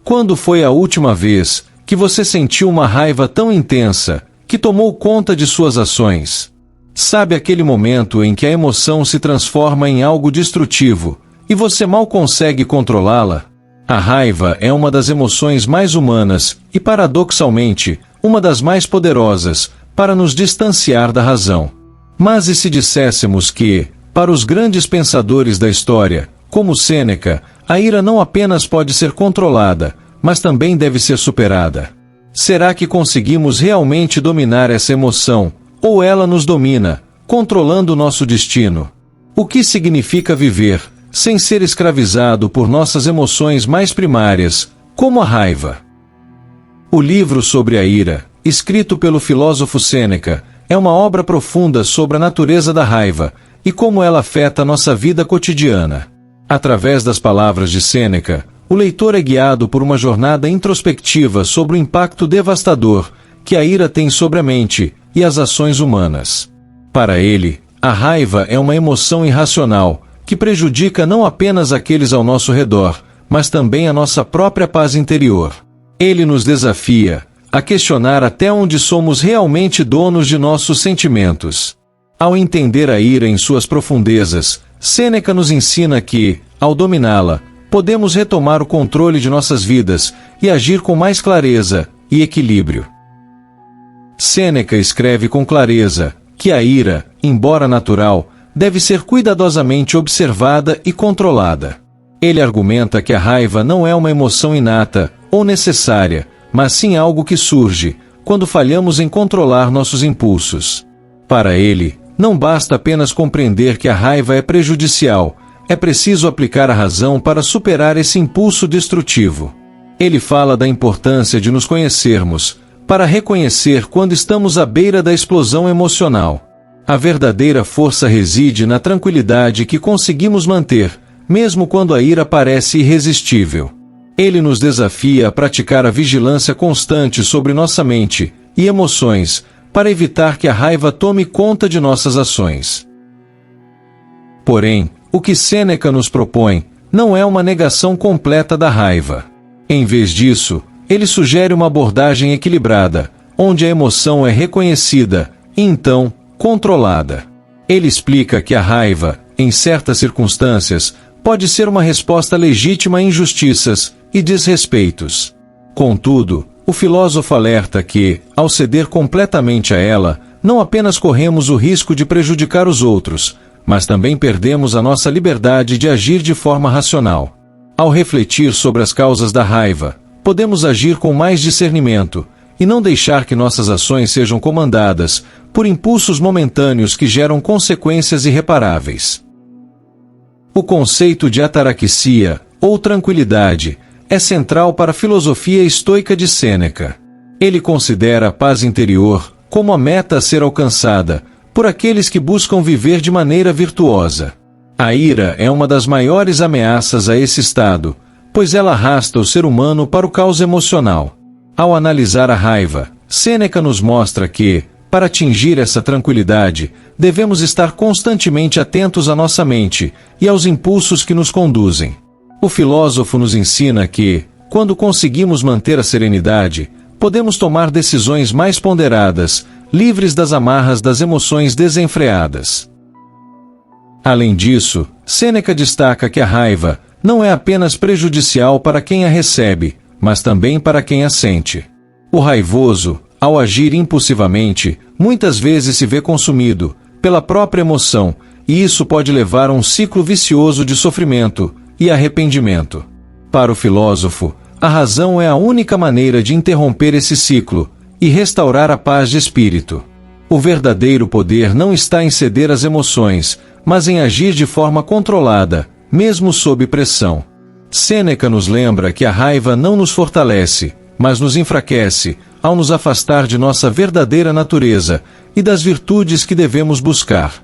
Quando foi a última vez que você sentiu uma raiva tão intensa que tomou conta de suas ações? Sabe aquele momento em que a emoção se transforma em algo destrutivo e você mal consegue controlá-la? A raiva é uma das emoções mais humanas e, paradoxalmente, uma das mais poderosas para nos distanciar da razão. Mas e se disséssemos que, para os grandes pensadores da história, como Sêneca, a ira não apenas pode ser controlada, mas também deve ser superada? Será que conseguimos realmente dominar essa emoção, ou ela nos domina, controlando nosso destino? O que significa viver sem ser escravizado por nossas emoções mais primárias, como a raiva? O livro sobre a ira, escrito pelo filósofo Sêneca, é uma obra profunda sobre a natureza da raiva e como ela afeta nossa vida cotidiana. Através das palavras de Sêneca, o leitor é guiado por uma jornada introspectiva sobre o impacto devastador que a ira tem sobre a mente e as ações humanas. Para ele, a raiva é uma emoção irracional que prejudica não apenas aqueles ao nosso redor, mas também a nossa própria paz interior. Ele nos desafia a questionar até onde somos realmente donos de nossos sentimentos. Ao entender a ira em suas profundezas, Sêneca nos ensina que, ao dominá-la, podemos retomar o controle de nossas vidas e agir com mais clareza e equilíbrio. Sêneca escreve com clareza que a ira, embora natural, deve ser cuidadosamente observada e controlada. Ele argumenta que a raiva não é uma emoção inata ou necessária, mas sim algo que surge quando falhamos em controlar nossos impulsos. Para ele, não basta apenas compreender que a raiva é prejudicial, é preciso aplicar a razão para superar esse impulso destrutivo. Ele fala da importância de nos conhecermos, para reconhecer quando estamos à beira da explosão emocional. A verdadeira força reside na tranquilidade que conseguimos manter, mesmo quando a ira parece irresistível. Ele nos desafia a praticar a vigilância constante sobre nossa mente e emoções, para evitar que a raiva tome conta de nossas ações. Porém, o que Sêneca nos propõe não é uma negação completa da raiva. Em vez disso, ele sugere uma abordagem equilibrada, onde a emoção é reconhecida e então controlada. Ele explica que a raiva, em certas circunstâncias, pode ser uma resposta legítima a injustiças e desrespeitos. Contudo, o filósofo alerta que, ao ceder completamente a ela, não apenas corremos o risco de prejudicar os outros, mas também perdemos a nossa liberdade de agir de forma racional. Ao refletir sobre as causas da raiva, podemos agir com mais discernimento, e não deixar que nossas ações sejam comandadas por impulsos momentâneos que geram consequências irreparáveis. O conceito de ataraxia, ou tranquilidade, é central para a filosofia estoica de Sêneca. Ele considera a paz interior como a meta a ser alcançada por aqueles que buscam viver de maneira virtuosa. A ira é uma das maiores ameaças a esse estado, pois ela arrasta o ser humano para o caos emocional. Ao analisar a raiva, Sêneca nos mostra que, para atingir essa tranquilidade, devemos estar constantemente atentos à nossa mente e aos impulsos que nos conduzem. O filósofo nos ensina que, quando conseguimos manter a serenidade, podemos tomar decisões mais ponderadas, livres das amarras das emoções desenfreadas. Além disso, Sêneca destaca que a raiva não é apenas prejudicial para quem a recebe, mas também para quem a sente. O raivoso, ao agir impulsivamente, muitas vezes se vê consumido pela própria emoção, e isso pode levar a um ciclo vicioso de sofrimento e arrependimento. Para o filósofo, a razão é a única maneira de interromper esse ciclo e restaurar a paz de espírito. O verdadeiro poder não está em ceder às emoções, mas em agir de forma controlada, mesmo sob pressão. Sêneca nos lembra que a raiva não nos fortalece, mas nos enfraquece, ao nos afastar de nossa verdadeira natureza e das virtudes que devemos buscar.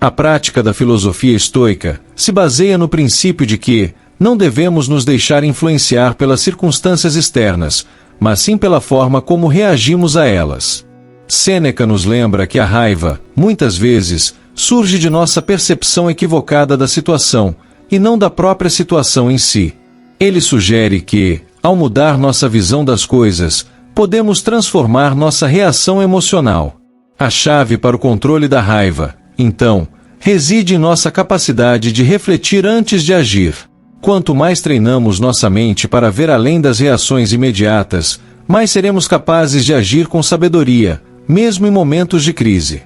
A prática da filosofia estoica se baseia no princípio de que não devemos nos deixar influenciar pelas circunstâncias externas, mas sim pela forma como reagimos a elas. Sêneca nos lembra que a raiva, muitas vezes, surge de nossa percepção equivocada da situação, e não da própria situação em si. Ele sugere que, ao mudar nossa visão das coisas, podemos transformar nossa reação emocional. A chave para o controle da raiva, então, reside em nossa capacidade de refletir antes de agir. Quanto mais treinamos nossa mente para ver além das reações imediatas, mais seremos capazes de agir com sabedoria, mesmo em momentos de crise.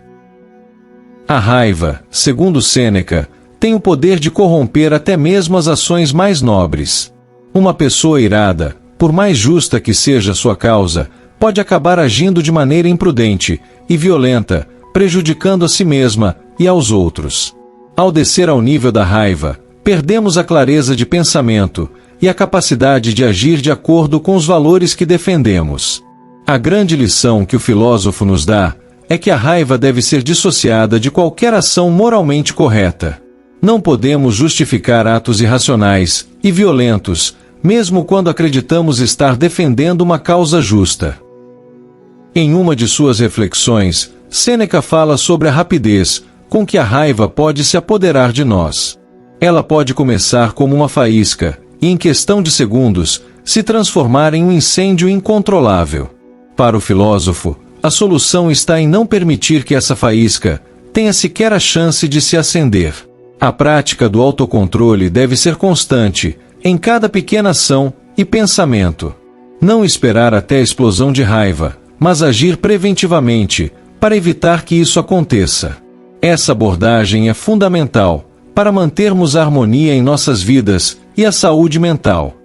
A raiva, segundo Sêneca, tem o poder de corromper até mesmo as ações mais nobres. Uma pessoa irada, por mais justa que seja sua causa, pode acabar agindo de maneira imprudente e violenta, prejudicando a si mesma e aos outros. Ao descer ao nível da raiva, perdemos a clareza de pensamento e a capacidade de agir de acordo com os valores que defendemos. A grande lição que o filósofo nos dá é que a raiva deve ser dissociada de qualquer ação moralmente correta. Não podemos justificar atos irracionais e violentos, mesmo quando acreditamos estar defendendo uma causa justa. Em uma de suas reflexões, Sêneca fala sobre a rapidez com que a raiva pode se apoderar de nós. Ela pode começar como uma faísca e, em questão de segundos, se transformar em um incêndio incontrolável. Para o filósofo, a solução está em não permitir que essa faísca tenha sequer a chance de se acender. A prática do autocontrole deve ser constante, em cada pequena ação e pensamento. Não esperar até a explosão de raiva, mas agir preventivamente, para evitar que isso aconteça. Essa abordagem é fundamental para mantermos a harmonia em nossas vidas e a saúde mental.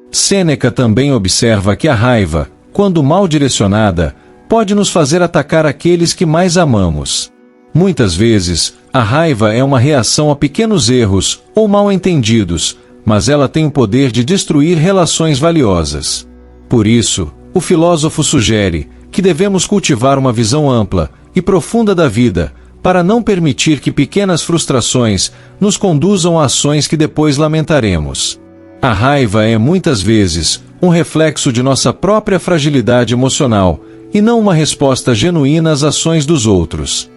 Sêneca também observa que a raiva, quando mal direcionada, pode nos fazer atacar aqueles que mais amamos. Muitas vezes, a raiva é uma reação a pequenos erros ou mal-entendidos, mas ela tem o poder de destruir relações valiosas. Por isso, o filósofo sugere que devemos cultivar uma visão ampla e profunda da vida, para não permitir que pequenas frustrações nos conduzam a ações que depois lamentaremos. A raiva é muitas vezes um reflexo de nossa própria fragilidade emocional, e não uma resposta genuína às ações dos outros.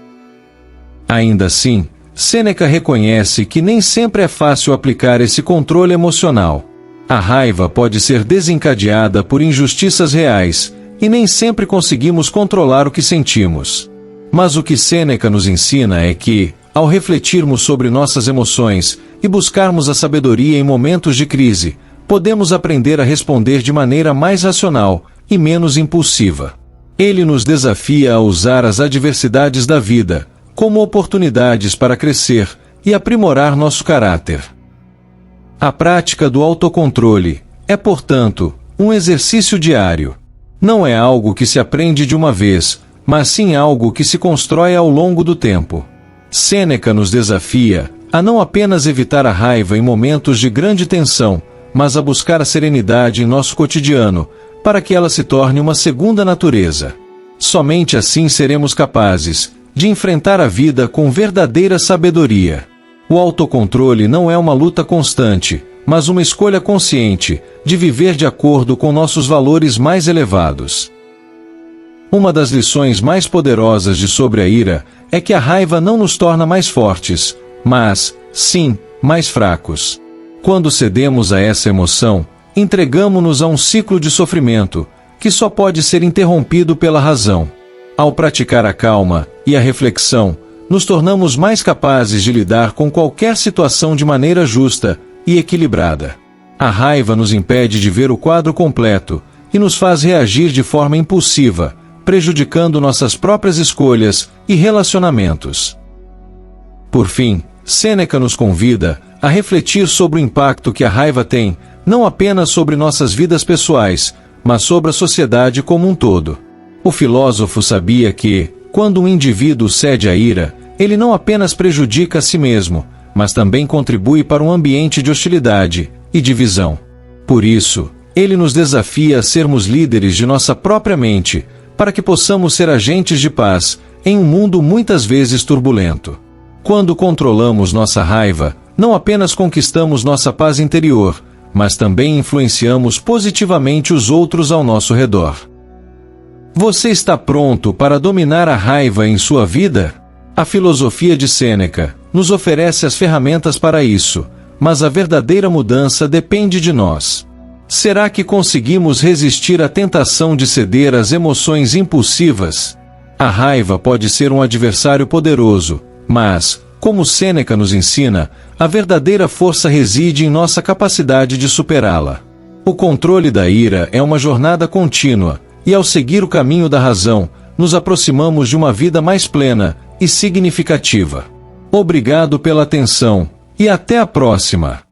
Ainda assim, Sêneca reconhece que nem sempre é fácil aplicar esse controle emocional. A raiva pode ser desencadeada por injustiças reais, e nem sempre conseguimos controlar o que sentimos. Mas o que Sêneca nos ensina é que, ao refletirmos sobre nossas emoções e buscarmos a sabedoria em momentos de crise, podemos aprender a responder de maneira mais racional e menos impulsiva. Ele nos desafia a usar as adversidades da vida como oportunidades para crescer e aprimorar nosso caráter. A prática do autocontrole é, portanto, um exercício diário. Não é algo que se aprende de uma vez, mas sim algo que se constrói ao longo do tempo. Sêneca nos desafia a não apenas evitar a raiva em momentos de grande tensão, mas a buscar a serenidade em nosso cotidiano, para que ela se torne uma segunda natureza. Somente assim seremos capazes de enfrentar a vida com verdadeira sabedoria. O autocontrole não é uma luta constante, mas uma escolha consciente de viver de acordo com nossos valores mais elevados. Uma das lições mais poderosas de Sobre a Ira é que a raiva não nos torna mais fortes, mas, sim, mais fracos. Quando cedemos a essa emoção, entregamo-nos a um ciclo de sofrimento, que só pode ser interrompido pela razão. Ao praticar a calma e a reflexão, nos tornamos mais capazes de lidar com qualquer situação de maneira justa e equilibrada. A raiva nos impede de ver o quadro completo e nos faz reagir de forma impulsiva, prejudicando nossas próprias escolhas e relacionamentos. Por fim, Sêneca nos convida a refletir sobre o impacto que a raiva tem, não apenas sobre nossas vidas pessoais, mas sobre a sociedade como um todo. O filósofo sabia que, quando um indivíduo cede à ira, ele não apenas prejudica a si mesmo, mas também contribui para um ambiente de hostilidade e divisão. Por isso, ele nos desafia a sermos líderes de nossa própria mente, para que possamos ser agentes de paz em um mundo muitas vezes turbulento. Quando controlamos nossa raiva, não apenas conquistamos nossa paz interior, mas também influenciamos positivamente os outros ao nosso redor. Você está pronto para dominar a raiva em sua vida? A filosofia de Sêneca nos oferece as ferramentas para isso, mas a verdadeira mudança depende de nós. Será que conseguimos resistir à tentação de ceder às emoções impulsivas? A raiva pode ser um adversário poderoso, mas, como Sêneca nos ensina, a verdadeira força reside em nossa capacidade de superá-la. O controle da ira é uma jornada contínua, e ao seguir o caminho da razão, nos aproximamos de uma vida mais plena e significativa. Obrigado pela atenção, e até a próxima!